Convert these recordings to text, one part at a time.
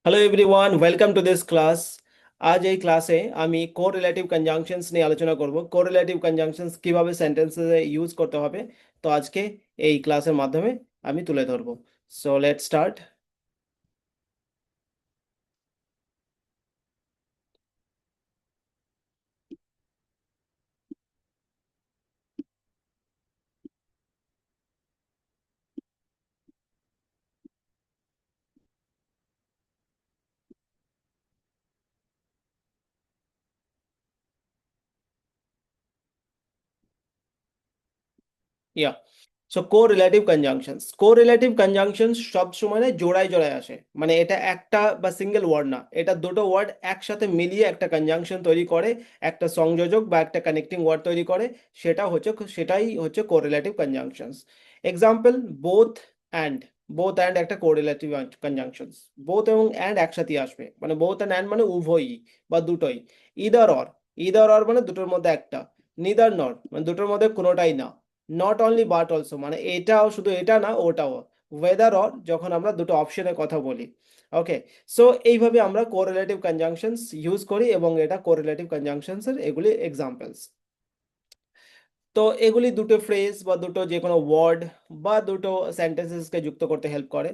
Hello everyone, welcome to this class. আজ এই ক্লাসে আমি কোরিলেটিভ কনজাংশনস নিয়ে আলোচনা করব। কোরিলেটিভ কনজাংশনস কিভাবে সেন্টেন্সে ইউজ করতে হবে, তো আজকে এই ক্লাসের মাধ্যমে আমি তুলে ধরবো। So let's start. Yeah, so correlative conjunctions সব সময় না জোড়ায় জোড়ায় আসে, মানে এটা একটা বা সিঙ্গেল ওয়ার্ড না, এটা দুটো ওয়ার্ড একসাথে মিলিয়ে একটা কনজাংশন তৈরি করে, একটা সংযোজক বা একটা কানেক্টিং ওয়ার্ড তৈরি করে। সেটাই হচ্ছে correlative conjunctions. Example, both and. Both and একটা কোরিলেটিভ কনজাংশনস। বোথ এবং অ্যান্ড একসাথে আসবে, মানে বোথ অ্যান্ড মানে উভয়ই বা দুটোই। ইদার অর, ইদার অর মানে দুটোর মধ্যে একটা। নিদার নর মানে দুটোর মধ্যে কোনোটাই না। নট অনলি বাট অলসো মানে এটাও, শুধু এটা না ওটাও। ওয়েদার অর যখন আমরা দুটো অপশনের কথা বলি। ওকে, সো এইভাবে আমরা কোরিলেটিভ কনজাংশনস ইউজ করি এবং এটা কোরিলেটিভ কনজাংশনস এর এগুলি এক্সাম্পলস। তো এগুলি দুটো ফ্রেজ বা দুটো যে কোনো ওয়ার্ড বা দুটো সেন্টেন্সেসকে যুক্ত করতে হেল্প করে।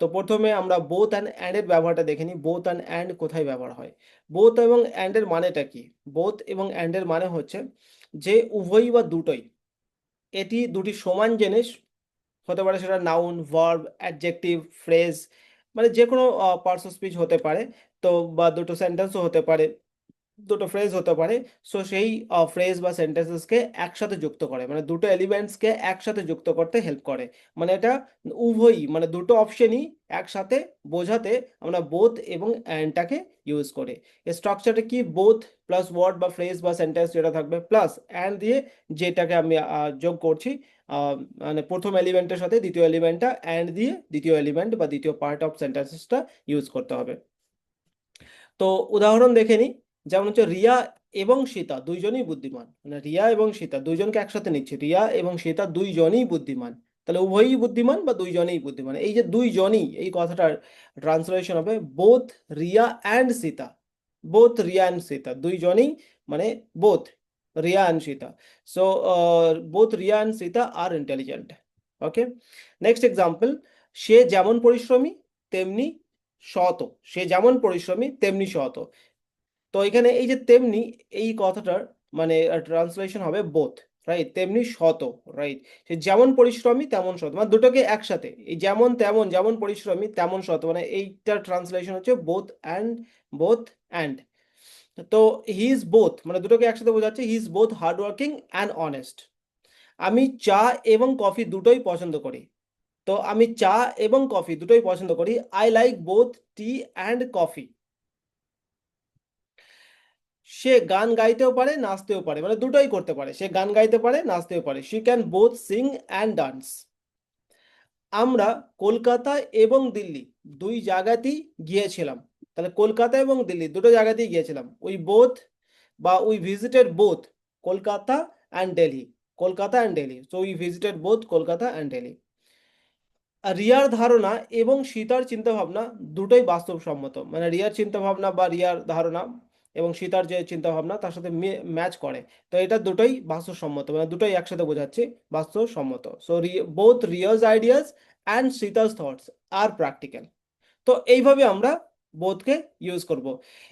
তো প্রথমে আমরা বোথ অ্যান্ড এর ব্যবহারটা দেখে নিই। বোথ অ্যান্ড কোথায় ব্যবহার হয়? বোথ এবং অ্যান্ড এর মানেটা কি? বোথ এবং অ্যান্ড এর মানে হচ্ছে যে উভয়ই বা দুটোই, এটি দুটি সমান জিনিস হতে পারে, সেটা নাউন, ভার্ব, অ্যাডজেক্টিভ, ফ্রেজ, মানে যে কোনো পার্টস অফ স্পিচ হতে পারে। তো বা দুটো সেন্টেন্সও হতে পারে, দুটো ফ্রেজ হতে পারে। সো সেই ফ্রেজ বা সেন্টেন্সেসকে একসাথে যুক্ত করে, মানে দুটো এলিমেন্টসকে একসাথে যুক্ত করতে হেল্প করে। মানে এটা উভয়ই, মানে দুটো অপশনই একসাথে বোঝাতে আমরা বোথ এবং অ্যান্ডটাকে ইউজ করি। এই স্ট্রাকচারটা কি? বোথ প্লাস ওয়ার্ড বা ফ্রেজ বা সেন্টেন্স যেটা থাকবে, প্লাস অ্যান্ড দিয়ে যেটাকে আমি যোগ করছি, আহ, মানে প্রথম এলিমেন্টের সাথে দ্বিতীয় এলিমেন্টটা অ্যান্ড দিয়ে দ্বিতীয় এলিমেন্ট বা দ্বিতীয় পার্ট অফ সেন্টেন্সেসটা ইউজ করতে হবে। তো উদাহরণ দেখে নিই। যেমন হচ্ছে রিয়া এবং সীতা দুইজনই বুদ্ধিমান, মানে রিয়া এবং সীতা দুইজনকে একসাথে নিচ্ছে, রিয়া এবং সীতা দুইজনই বুদ্ধিমান। তাহলে উভয়ই বুদ্ধিমান বা দুইজনই বুদ্ধিমান, এই যে দুইজনই, এই কথাটার ট্রান্সলেশন হবে both Riya and Sita. Both Riya and Sita দুইজনই, মানে both Riya and Sita. So both Riya and Sita are intelligent. Okay, next example. সে যেমন পরিশ্রমী তেমনি সৎ। সে যেমন পরিশ্রমী তেমনি সৎ। তো এখানে এই যে তেমনি, এই কথাটার মানে ট্রান্সলেশন হবে বোথ, রাইট, তেমনি সৎ, রাইট। সে যেমন পরিশ্রমী তেমন সৎ, মানে দুটোকে একসাথে, এই যেমন তেমন, যেমন পরিশ্রমী তেমন সৎ, মানে এইটার ট্রান্সলেশন হচ্ছে বোথ অ্যান্ড। বোথ অ্যান্ড, তো হি ইজ বোথ মানে দুটোকে একসাথে বোঝাচ্ছে, he is both hard working and honest. আমি চা এবং কফি দুটোই পছন্দ করি। তো আমি চা এবং কফি দুটোই পছন্দ করি। I like both tea and coffee. সে গান গাইতেও পারে নাচতেও পারে, মানে দুটোই করতে পারে, সে গান গাইতে পারে নাচতেও পারে। She can both Singh and dance. আমরা কলকাতা এবং দিল্লি দুই জায়গাতেই গিয়েছিলাম। তাহলে কলকাতা এবং দিল্লি দুটো জায়গাতেই গিয়েছিলাম। উই বোথ বা we visited both Kolkata and Delhi. Kolkata and Delhi, so we visited both Kolkata and Delhi. রিয়ার ধারণা এবং সীতার চিন্তাভাবনা দুটোই বাস্তবসম্মত, মানে রিয়ার চিন্তাভাবনা বা রিয়ার ধারণা এবং সীতার যে চিন্তাভাবনা তার সাথে ম্যাচ করে। তো এটা দুটোই বাস্তবসম্মত, মানে দুটোই একসাথে বোঝাচ্ছে বাস্তবসম্মত। So both Riya's ideas and Sita's thoughts are practical. তো এইভাবে আমরা বোথকে ইউজ করব।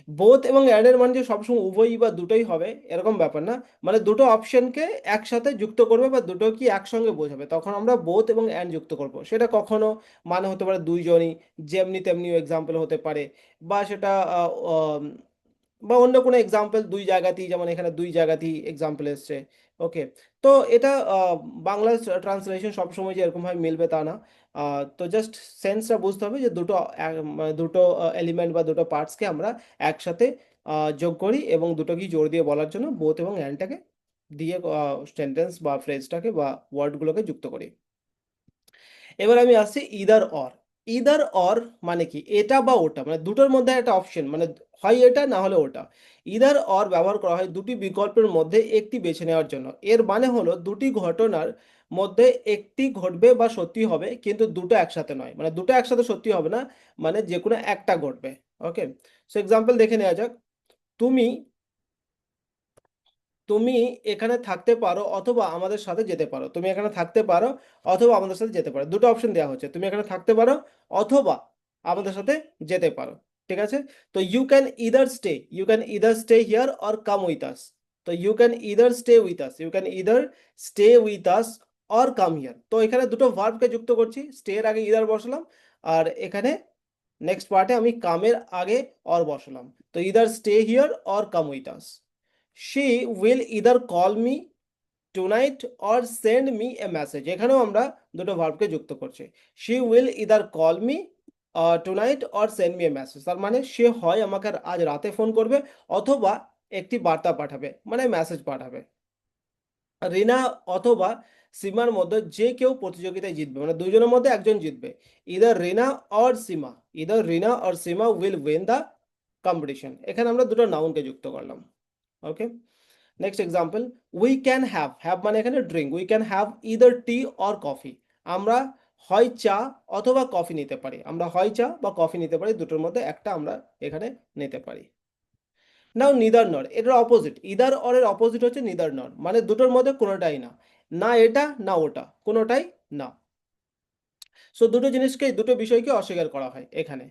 বোথ এবং অ্যান্ড এর মানে যে সবসময় উভয়ই বা দুটোই হবে এরকম ব্যাপার না, মানে দুটো অপশনকে একসাথে যুক্ত করবে বা দুটো কি একসঙ্গে বোঝাবে, তখন আমরা বোথ এবং অ্যান্ড যুক্ত করব। সেটা কখনো মানে হতে পারে দুইজনই, যেমনি তেমনি এক্সাম্পল হতে পারে, বা সেটা বা অন্য কোনো এক্সাম্পল দুই জায়গাতেই, যেমন এখানে দুই জায়গাতেই এক্সাম্পল এসছে। ওকে, তো এটা বাংলা ট্রান্সলেশন সবসময় যে এরকমভাবে মিলবে তা না। তো জাস্ট সেন্সটা বুঝতে হবে যে দুটো মানে দুটো এলিমেন্ট বা দুটো পার্টসকে আমরা একসাথে যোগ করি এবং দুটোকেই জোর দিয়ে বলার জন্য বোথ এবং অ্যান্ডটাকে দিয়ে সেন্টেন্স বা ফ্রেজটাকে বা ওয়ার্ডগুলোকে যুক্ত করি। এবার আমি আসছি ইদার অর। ইদার অর মানে কি? এটা বা ওটা, মানে দুটোর মধ্যে একটা অপশন, মানে হয় এটা না হলে ওটা। ইদার অর ব্যবহার করা হয় দুটি বিকল্পের মধ্যে একটি বেছে নেওয়ার জন্য। এর মানে হলো দুটি ঘটনার মধ্যে একটি ঘটবে বা সত্যি হবে, কিন্তু দুটো একসাথে নয়, মানে দুটো একসাথে সত্যি হবে না, মানে যে কোনো একটা ঘটবে। ওকে, সো এক্সাম্পল দেখে নেওয়া যাক। তুমি তুমি এখানে থাকতে পারো অথবা আমাদের সাথে যেতে পারো। তুমি এখানে থাকতে পারো অথবা আমাদের সাথে যেতে পারো, দুটো অপশন দেওয়া হচ্ছে। তুমি এখানে থাকতে পারো অথবা আমাদের সাথে যেতে পারো। ঠিক আছে, তো you can either stay here or come with us. তো you can either stay with us, you can either stay with us or come here. তো এখানে দুটো ভার্বকে যুক্ত করছি, স্টে এর আগে ইদার বসালাম, আর এখানে নেক্সট পার্টে আমি কামের আগে অর বসালাম। তো either stay here or come with us. She will either call me tonight or send me a message, এখানেও আমরা দুটো ভার্বকে যুক্ত করছি। She will either call me tonight or send me a message, তার মানে সে হয় আমাকে আজ রাতে ফোন করবে অথবা একটি বার্তা পাঠাবে, মানে মেসেজ পাঠাবে। রিনা অথবা সীমার মধ্যে যে কেউ প্রতিযোগিতায় জিতবে, মানে দুজনের মধ্যে একজন জিতবে। Either Rina or Seema, either Rina or Seema will win the competition. এখানে আমরা দুটো নাউনকে যুক্ত করলাম। Okay, next example, we can have মানে এখানে drink, we can have either tea or coffee. আমরা হয় চা অথবা কফি নিতে পারি, আমরা হয় চা বা কফি নিতে পারি, দুটোর মধ্যে একটা আমরা এখানে নিতে পারি। নাও নিদার নর, এটার অপোজিট, ইদার অর এর অপোজিট হচ্ছে নিদার নর, মানে দুটোর মধ্যে কোনোটাই না, না এটা না ওটা, কোনোটাই না। সো দুটো জিনিসকে, দুটো বিষয়কে অস্বীকার করা হয় এখানে।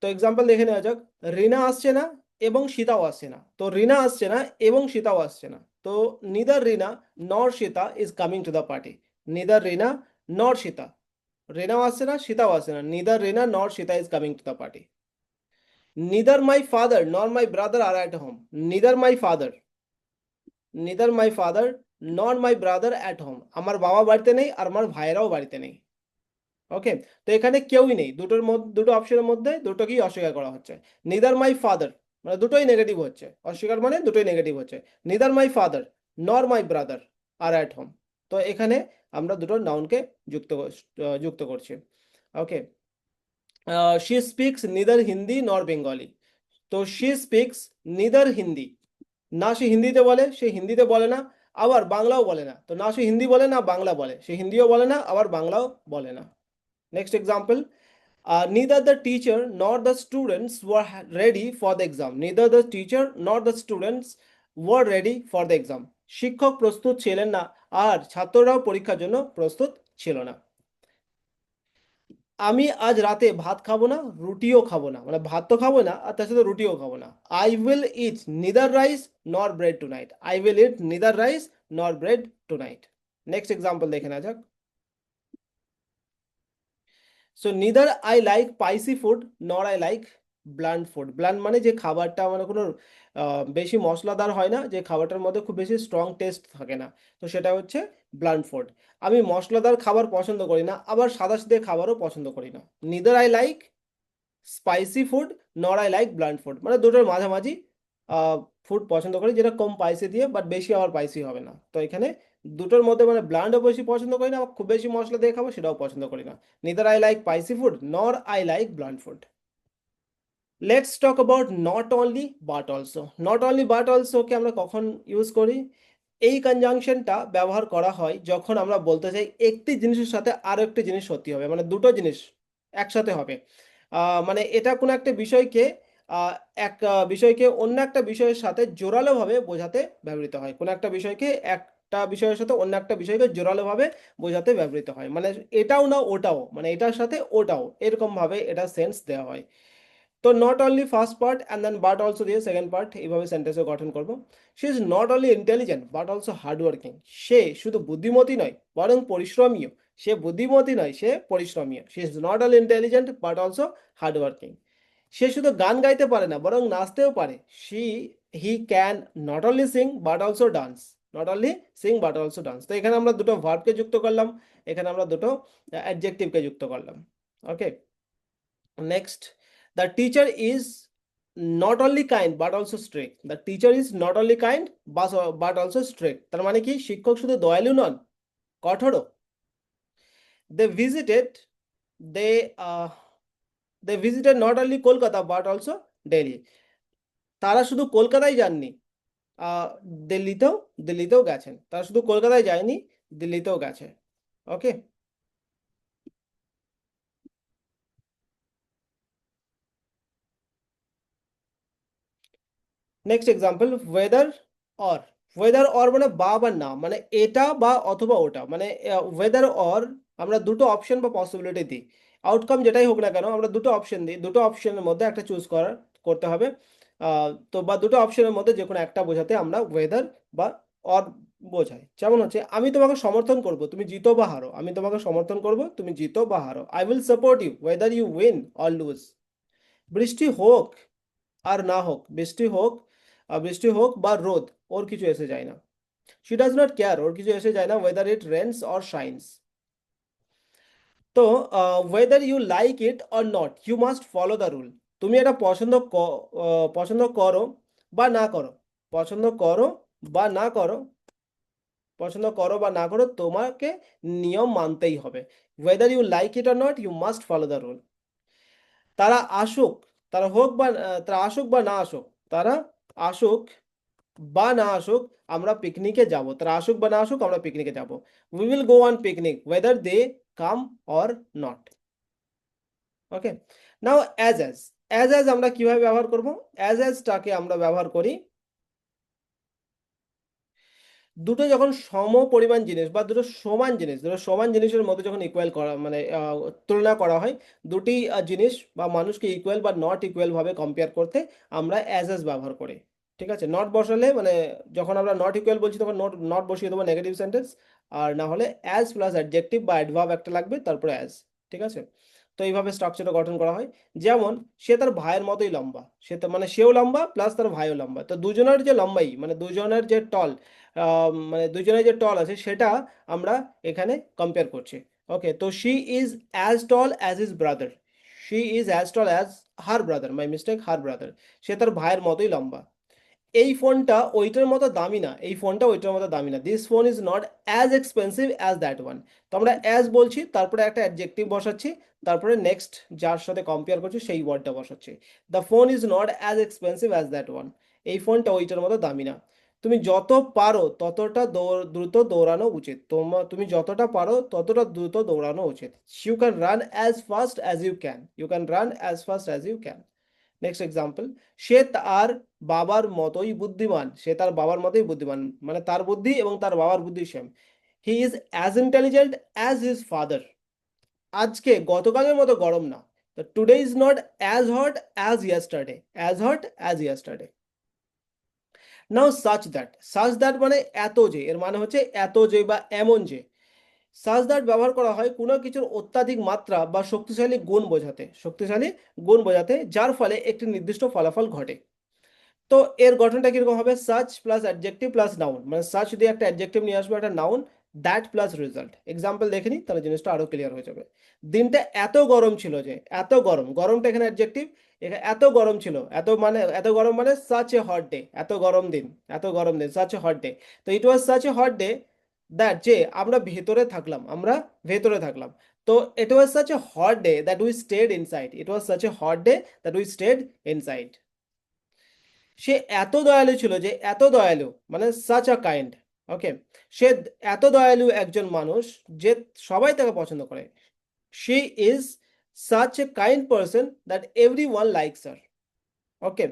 তো এক্সাম্পল দেখে নেওয়া যাক। রিনা আসছে না এবং সীতাও আসছে না। তো রিনা আসছে না এবং সীতাও আসছে না, তো neither Rina nor Sita is coming to the party. Neither Rina nor Sita, রিনাও আসছে না সীতাও আসছে না, neither Rina nor Sita is coming to the party. Neither my father nor my brother are at home, neither my father, neither my father nor my brother at home, আমার বাবা বাড়িতে নেই আর আমার ভাইয়েরাও বাড়িতে নেই। ওকে, তো এখানে কেউই নেই, দুটোর মধ্যে, দুটো অপশনের মধ্যে দুটোকেই অস্বীকার করা হচ্ছে। নিদার মাই ফাদার মানে দুটোই নেগেটিভ হচ্ছে, অস্বীকার মানে দুটোই নেগেটিভ হচ্ছে। Neither my father nor my brother are at home, তো এখানে আমরা দুটো নাউনকে যুক্ত করছি। Okay, she speaks neither Hindi nor Bengali. তো শি স্পিক্স নিদার হিন্দি, না সে হিন্দিতে বলে, সে হিন্দিতে বলে না, আবার বাংলাও বলে না। তো না সে হিন্দি বলে না বাংলা বলে, সে হিন্দিও বলে না আবার বাংলাও বলে না। Next example, neither the teacher nor the students were ready for the exam. Neither the teacher nor the students were ready for the exam. শিক্ষক প্রস্তুত ছিলেন না আর ছাত্ররাও পরীক্ষার জন্য প্রস্তুত ছিল না। আমি আজ রাতে ভাত খাবো না, রুটিও খাবো না, মানে ভাত তো খাবো না আর তার সাথে রুটিও খাবো না। I will eat neither rice nor bread tonight, I will eat neither rice nor bread tonight. Next example দেখে না যাক। So neither I like spicy food nor I like blunt food. Blunt মানে যে খাবারটা মানে কোনো বেশি মশলাদার হয় না, যে খাবারটার মধ্যে খুব বেশি স্ট্রং টেস্ট থাকে না, তো সেটা হচ্ছে ব্লান্ট ফুড। আমি মশলাদার খাবার পছন্দ করি না, আবার সাদাসিধে খাবারও পছন্দ করি না। Neither I like spicy food nor I like blunt food, মানে দুটোর মাঝামাঝি ফুড পছন্দ করি, যেটা কম স্পাইসি দিয়ে বাট বেশি আবার স্পাইসি হবে না। তো এখানে দুটোর মধ্যে মানে ব্লান্ডও বেশি পছন্দ করি না, আবার খুব বেশি মশলা দিয়ে খাবো সেটাও পছন্দ করি না। Neither I like spicy food nor I like blunt food. Let's talk about not only but also. Not only but also কে আমরা কখন ইউজ করি? এই কনজাংশনটা ব্যবহার করা হয় যখন আমরা বলতে চাই একটি জিনিসের সাথে আরো একটি জিনিস সত্যি হবে, মানে দুটো জিনিস একসাথে হবে। মানে এটা কোনো একটা বিষয়কে আহ, বিষয়কে অন্য একটা বিষয়ের সাথে জোরালোভাবে বোঝাতে ব্যবহৃত হয়। কোনো একটা বিষয়কে একটা বিষয়ের সাথে অন্য একটা বিষয়কে জোরালোভাবে বোঝাতে ব্যবহৃত হয়, মানে এটাও না ওটাও, মানে এটার সাথে ওটাও, এরকম ভাবে এটা সেন্স দেওয়া হয়। তো not only first part and then but also দিয়ে সেকেন্ড পার্ট, এইভাবে সেন্টেন্সে গঠন করব। She is not only intelligent but also hard working. সে শুধু বুদ্ধিমতী নয় বরং পরিশ্রমীও। সে বুদ্ধিমতী নয়, সে পরিশ্রমীও। She is not only intelligent but also hard working. সে শুধু গান গাইতে পারে না বরং নাচতেও পারে। He can not only sing but also dance, not only sing but also dance. তো এখানে আমরা দুটো ভার্বকে যুক্ত করলাম, এখানে আমরা দুটো অ্যাডজেক্টিভকে যুক্ত করলাম। ওকে, next, the teacher is not only kind but also strict. The teacher is not only kind but also strict. তার মানে কি শিক্ষক শুধু দয়ালু নন, কঠোরও। They visited they they visited not only Kolkata but also Delhi. তারা শুধু কলকাতায় যাননি, আহ দিল্লিতেও দিল্লিতেও গেছেন। তারা শুধু কলকাতায় যায়নি, দিল্লিতেও গেছে। Okay, next example, whether or. Whether or মানে বা না, মানে এটা বা অথবা ওটা, মানে ওয়েদার অর আমরা দুটো অপশন বা পসিবিলিটি দিই। আউটকাম যেটাই হোক না কেন আমরা দুটো অপশন দিই, দুটো অপশনের মধ্যে একটা চুজ করতে হবে। তো বা দুটো অপশনের মধ্যে যে কোনো একটা বোঝাতে আমরা ওয়েদার বা অর বোঝাই। যেমন হচ্ছে, আমি তোমাকে সমর্থন করব তুমি জিতো বা হারো, আমি তোমাকে সমর্থন করব তুমি জিতো বা হারো, I will support you whether you win or lose. বৃষ্টি হোক আর না হোক, বৃষ্টি হোক বা রোদ, ওর কিছু এসে যায় না। শি ডাজ নট কেয়ার, ওর কিছু এসে যায় না whether it rains or shines. তো whether you like it or not you must follow the rule. তুমি এটা পছন্দ করো বা না করো, পছন্দ করো বা না করো, পছন্দ করো বা না করো, তোমাকে নিয়ম মানতেই হবে। Whether you like it or not you must follow the rule. তারা আসুক, তারা আসুক বা না আসুক, তারা আসুক বা না আসুক, আমরা পিকনিকে যাব, তারা আসুক বা না আসুক আমরা পিকনিকে যাব। We will go on picnic whether they come or not. Okay, now as আমরা কিভাবে ব্যবহার করব? অ্যাজটাকে আমরা ব্যবহার করি দুটো যখন সম পরিমাণ জিনিস বা দুটো সমান জিনিসের মধ্যে যখন ইকুয়াল করা মানে তুলনা করা হয়, দুটি জিনিস বা মানুষকে ইকুয়াল বা নট ইকুয়াল ভাবে কম্পেয়ার করতে আমরা অ্যাজ ব্যবহার করি। ঠিক আছে, নট বসালে মানে যখন আমরা নট ইকুয়াল বলছি তখন নট নট বসিয়ে দেবো নেগেটিভ সেন্টেন্স, আর না হলে অ্যাজ প্লাস অ্যাডজেক্টিভ বা অ্যাডভার্ব একটা লাগবে তারপরে অ্যাজ। ঠিক আছে, তো এইভাবে স্ট্রাকচারটা গঠন করা হয়। যেমন সে তার ভাইয়ের মতোই লম্বা, সে তো মানে সেও লম্বা প্লাস তার ভাইও লম্বা, তো দুজনের যে লম্বাই মানে দুজনের যে টল, মানে দুজনের যে টল আছে সেটা আমরা এখানে কম্পেয়ার করছি। ওকে, তো she is as tall as his brother, she is as tall as her brother, my mistake, her brother, সে তার ভাইয়ের মতোই লম্বা। এই ফোনটা ওইটার মতো দামি না, এই ফোনটা ওইটার মতো দামি না, this phone is not as expensive as that one. তো আমরা অ্যাজ বলছি তারপরে একটা অ্যাডজেক্টিভ বসাচ্ছি, তারপরে নেক্সট যার সাথে কম্পেয়ার করছি সেই ওয়ার্ডটা বসাচ্ছি। The phone is not as expensive as that one, এই ফোনটা ওইটার মতো দামি না। তুমি যত পারো ততটা দ্রুত দৌড়ানো উচিত, তুমি যতটা পারো ততটা দ্রুত দৌড়ানো উচিত। You can run as fast as you can, you can run as fast as you can. Next example, সে তার বাবার মতোই বুদ্ধিমান, সে তার বাবার মতোই বুদ্ধিমান, মানে তার বুদ্ধি এবং তার বাবার বুদ্ধি same. He is as intelligent as his father. আজকে গতকালের মতো গরম না, তো today is not as hot as yesterday, as hot as yesterday. Now such that মানে এত যে, এর মানে হচ্ছে এত যে বা এমন যে। সাচ দ্যাট ব্যবহার করা হয় কোনো কিছুর অত্যাধিক মাত্রা বা শক্তিশালী গুণ বোঝাতে যার ফলে একটি নির্দিষ্ট ফলাফল ঘটে। তো এর গঠনটা কিরকম হবে? Such plus adjective plus noun, মানে সাচ দিয়ে একটা অ্যাডজেক্টিভ নিয়ে আসবে, একটা noun, that plus result. Example দেখে নিই তাহলে জিনিসটা আরো ক্লিয়ার হয়ে যাবে। দিনটা এত গরম ছিল যে, এত গরম, গরমটা এখানে অ্যাডজেক্টিভ, এখানে এত গরম ছিল, এত গরম মানে সাচ এ হট ডে, এত গরম দিন সাচ এ হট ডে। তো it was such a hot day that যে আমরা ভেতরে থাকলাম। তো it was such a hot day that we stayed inside, it was such a hot day that we stayed inside. সে এত দয়ালু ছিল যে, এত দয়ালু মানে সাচ আ কাইন্ড। ওকে, সে এত দয়ালু একজন মানুষ যে সবাই তাকে পছন্দ করে। She is such a kind person that everyone likes her. Okay,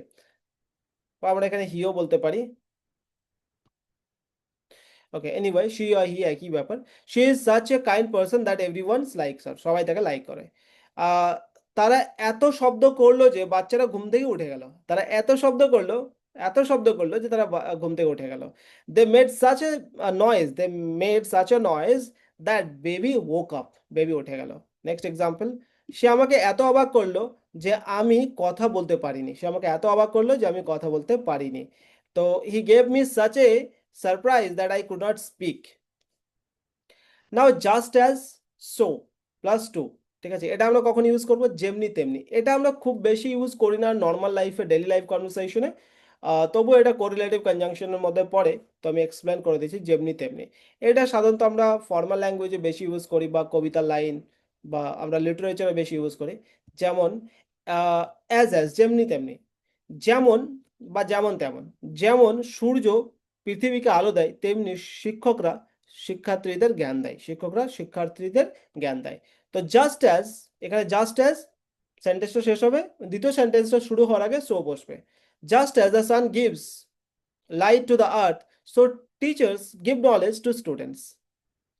আমরা এখানে হিও বলতে পারি। ওকে, এনিওয়ে শি আর হি একই ব্যাপার। She is such a kind person that everyone likes her, সবাই তাকে লাইক করে। আহ, তারা এত শব্দ করলো যে বাচ্চারা ঘুম থেকে উঠে গেল, তারা এত শব্দ করলো যে তারা ঘুম থেকে উঠে গেল। They made such a noise, that baby woke up, baby উঠে গেল। নেক্সট এক্সাম্পল, সে আমাকে এত অবাক করলো যে আমি কথা বলতে পারিনি, সে আমাকে এত অবাক করলো যে আমি কথা বলতে পারিনি। তো he gave me such a surprise that I could not speak. Now just as, so plus two. ঠিক আছে, এটা আমরা কখন ইউজ করব? যেমনি তেমনি। এটা আমরা খুব বেশি ইউজ করি না নর্মাল লাইফে, ডেইলি লাইফ কনভারসেশনে, তবুও এটা কোরিলেটিভ কনজাংশনের মধ্যে পড়ে। তো আমি এক্সপ্লেন করে দিচ্ছি, যেমনি তেমনি। এটা সাধারণত আমরা ফর্মাল ল্যাঙ্গুয়েজে বেশি ইউজ করি বা কবিতার লাইন বা আমরা লিটারেচারে বেশি ইউজ করি। যেমন অ্যাজ যেমনি তেমনি, যেমন বা যেমন তেমন। যেমন সূর্য পৃথিবীকে আলো দেয় তেমনি শিক্ষকরা শিক্ষার্থীদের জ্ঞান দেয়, শিক্ষকরা শিক্ষার্থীদের জ্ঞান দেয়। তো জাস্ট অ্যাজ, এখানে জাস্ট অ্যাজ সেন্টেন্সটা শেষ হবে, দ্বিতীয় সেন্টেন্সটা শুরু হওয়ার আগে সো বসবে। Just as the sun gives light to the earth, so teachers give knowledge to students.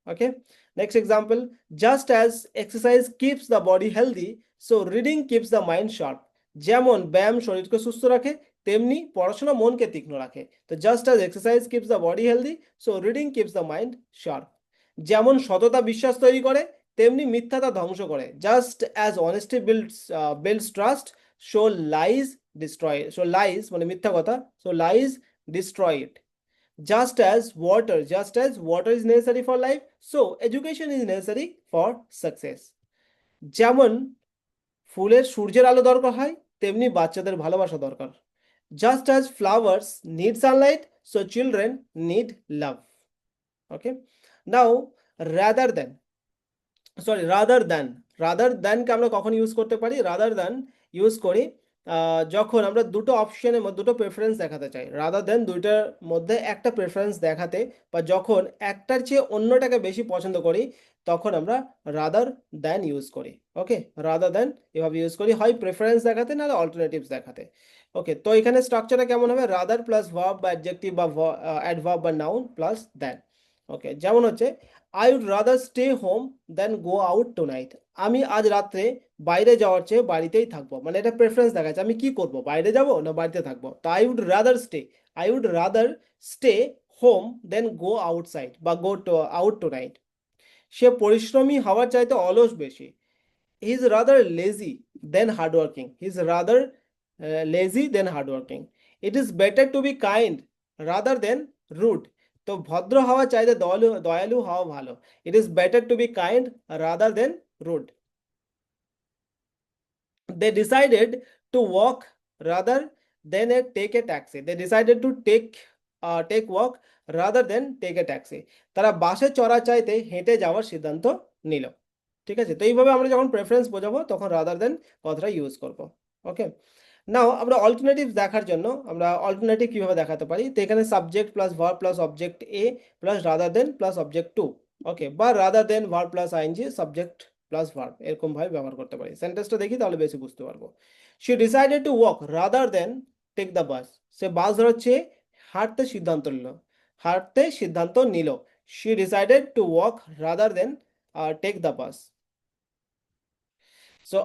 Okay, next example, just as exercise keeps the body healthy, so reading keeps the mind sharp. যেমন ব্যায়াম শরীরকে সুস্থ রাখে, তেমনি পড়াশোনা মনকে তীক্ষ্ণ রাখে। তো just as exercise keeps the body healthy, so reading keeps the mind sharp. যেমন সততা বিশ্বাস তৈরি করে, তেমনি মিথ্যা তা ধ্বংস করে। just as honesty builds trust, so lies মানে মিথ্যা কথা, so lies destroy it. Just as water is necessary for life, so education is necessary for success. যেমন ফুলের সূর্যের আলো দরকার হয়, তেমনি বাচ্চাদের ভালোবাসা দরকার। Just as flowers need sunlight, so children need love. Okay, now rather than, rather দ্যানকে আমরা কখন ইউজ করতে পারি? রাদার দ্যান ইউজ করি যখন আমরা দুটো অপশনের মধ্যে দুটো প্রেফারেন্স দেখাতে চাই। রাদার দ্যান দুইটার মধ্যে একটা প্রেফারেন্স দেখাতে, বা যখন একটার চেয়ে অন্যটাকে বেশি পছন্দ করি, তখন আমরা রাদার দ্যান ইউজ করি। ওকে, রাদার দ্যান এভাবে ইউজ করি, হয় প্রেফারেন্স দেখাতে, নাহলে অল্টারনেটিভস দেখাতে। ওকে, তো এখানে স্ট্রাকচারটা কেমন হবে? রাদার প্লাস ভার্ব বা অ্যাডজেক্টিভ বা অ্যাডভার্ব বা নাউন প্লাস দ্যান। ওকে, যেমন হচ্ছে I would rather stay home then go out tonight. আমি আজ রাত্রে বাইরে যাওয়ার চেয়ে বাড়িতেই থাকবো, মানে এটা প্রেফারেন্স দেখাচ্ছে আমি কি করব, বাইরে যাব না বাড়িতে থাকবো। তো I would rather stay home then go outside বা গো টু আউট টুনাইট। সে পরিশ্রমী হওয়ার চাইতে অলস বেশি। He is rather lazy then hardworking. He is rather lazy then hardworking. It is better to be kind rather then rude. তো ভদ্র হওয়া চাইতে দয়ালু হওয়া ভালো। It is better to be kind rather then rude. They decided to walk rather than take a taxi. They decided to take walk rather than take a taxi. তারা বাসে চড়া চাইতে হেঁটে যাওয়ার সিদ্ধান্ত নিল। ঠিক আছে, তো এইভাবে আমরা যখন প্রেফারেন্স বোঝাবো তখন রাদার দেন কথাটা ইউজ করব। ওকে, নাও আমরা অল্টারনেটিভ দেখার জন্য আমরা অল্টারনেটিভ কিভাবে দেখাতে পারি? তো এখানে subject plus verb plus object A plus rather than plus object two. Okay, বা rather than verb plus ING subject plus verb, এরকম ভাবে ব্যবহার করতে পারি। সেন্টেন্সটা দেখি তাহলে বেশি বুঝতে পারবো। She decided to walk rather than take the bus. সে বাস ধরার চেয়ে হাঁটতে সিদ্ধান্ত নিল। She decided to walk rather than take the bus. So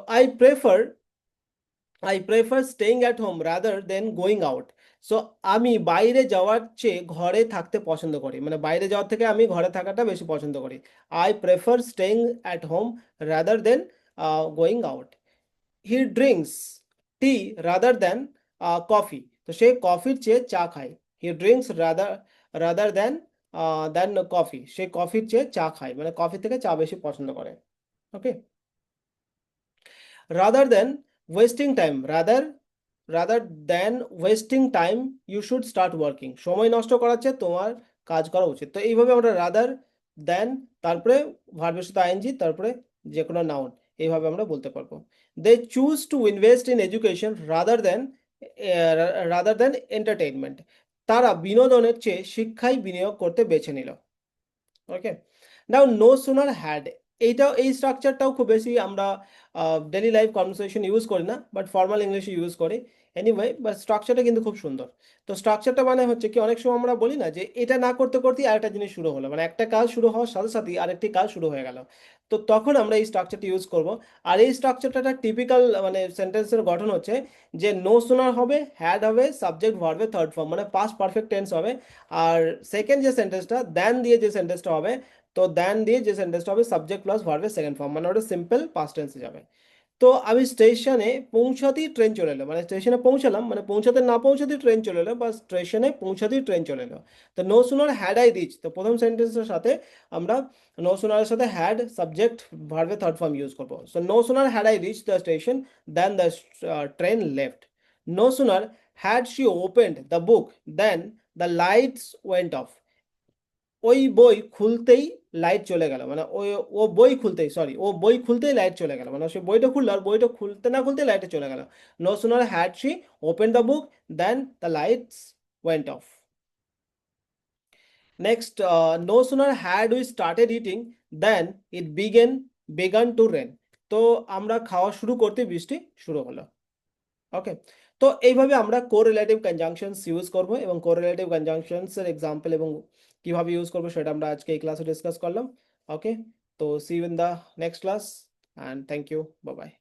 I prefer staying at home rather than going out. So আমি বাইরে যাওয়ার চেয়ে ঘরে থাকতে পছন্দ করি, মানে বাইরে যাওয়ার থেকে আমি ঘরে থাকাটা বেশি পছন্দ করি। I prefer staying at home rather than going out. He drinks tea rather than coffee. তো সে কফির চেয়ে চা খায়। He drinks rather than coffee. সে কফির চেয়ে চা খায়, মানে কফি থেকে চা বেশি পছন্দ করে। ওকে, rather than wasting time, rather than wasting time, you should start working. সময় নষ্ট করার চেয়ে তোমার কাজ করা উচিত। তো এইভাবে আমরা রাদার দেন, তারপরে ভার্বের সাথে আইএনজি, তারপরে যে কোনো নাউন, এইভাবে আমরা বলতে পারবো। They choose to invest in education rather than entertainment. তারা বিনোদনের চেয়ে শিক্ষায় বিনিয়োগ করতে বেছে নিল। ওকে, নাও নো সুনার হ্যাড, এই স্ট্রাকচারটাও খুব বেশি আমরা ডেলি লাইফ কনভারসেশন ইউজ করি না, বাট ফর্মাল ইংলিশে ইউজ করি। এনিওয়ে, বাট স্ট্রাকচারটা কিন্তু খুব সুন্দর। তো স্ট্রাকচারটা মানে হচ্ছে কি, অনেক সময় আমরা বলি না যে এটা না করতে করতেই আরেকটা জিনিস শুরু হলো, মানে একটা কাজ শুরু হওয়ার সাথে সাথেই আরেকটি কাজ শুরু হয়ে গেল। তো তখন আমরা এই স্ট্রাকচারটি ইউজ করব। আর এই স্ট্রাকচারটা টিপিক্যাল মানে সেন্টেন্সের গঠন হচ্ছে যে নো সুনার হবে, হ্যাড হবে, সাবজেক্ট ভার্বে থার্ড ফর্ম, মানে পাস্ট পারফেক্ট টেন্স হবে। আর সেকেন্ড যে সেন্টেন্সটা দেন দিয়ে যে সেন্টেন্সটা হবে, তো দেন দিয়ে যে সেন্টেন্সটা হবে সাবজেক্ট প্লাস ভার্বের সেকেন্ড ফর্ম, মানে ওটা সিম্পল পাস্ট টেন্সে যাবে। তো আমি স্টেশনে পৌঁছাতেই ট্রেন চলে এলো, মানে স্টেশনে পৌঁছালাম, মানে পৌঁছাতে না পৌঁছাতেই ট্রেন চলে এলো, বা স্টেশনে পৌঁছাতেই ট্রেন চলে এলো। তো no sooner had I reach, তো প্রথম সেন্টেন্সের সাথে আমরা নো সুনারের সাথে হ্যাড সাবজেক্ট ভার্বের থার্ড ফর্ম ইউজ করবো। So no sooner had I reach the station then the train left. No sooner had she opened the book then the lights went off. ওই বই খুলতেই লাইট চলে গেল, মানে ও বই খুলতেই লাইট চলে গেল, মানে সে বইটা খুললো আর বইটা খুলতে না খুলতে লাইটে চলে গেল। No sooner had she open the book then the lights went off. Next, no sooner had we started eating then it began to rain. তো আমরা খাওয়া শুরু করতে বৃষ্টি শুরু হলো। ওকে, তো এইভাবে আমরা কোরিলেটিভ কনজাংশনস ইউজ করব এবং কোরিলেটিভ কনজাংশনস এর এক্সাম্পল এবং কিভাবে ইউজ করব সেটা আমরা আজকে এই ক্লাসে ডিসকাস করলাম। ওকে, তো see you in the next class and thank you, bye by.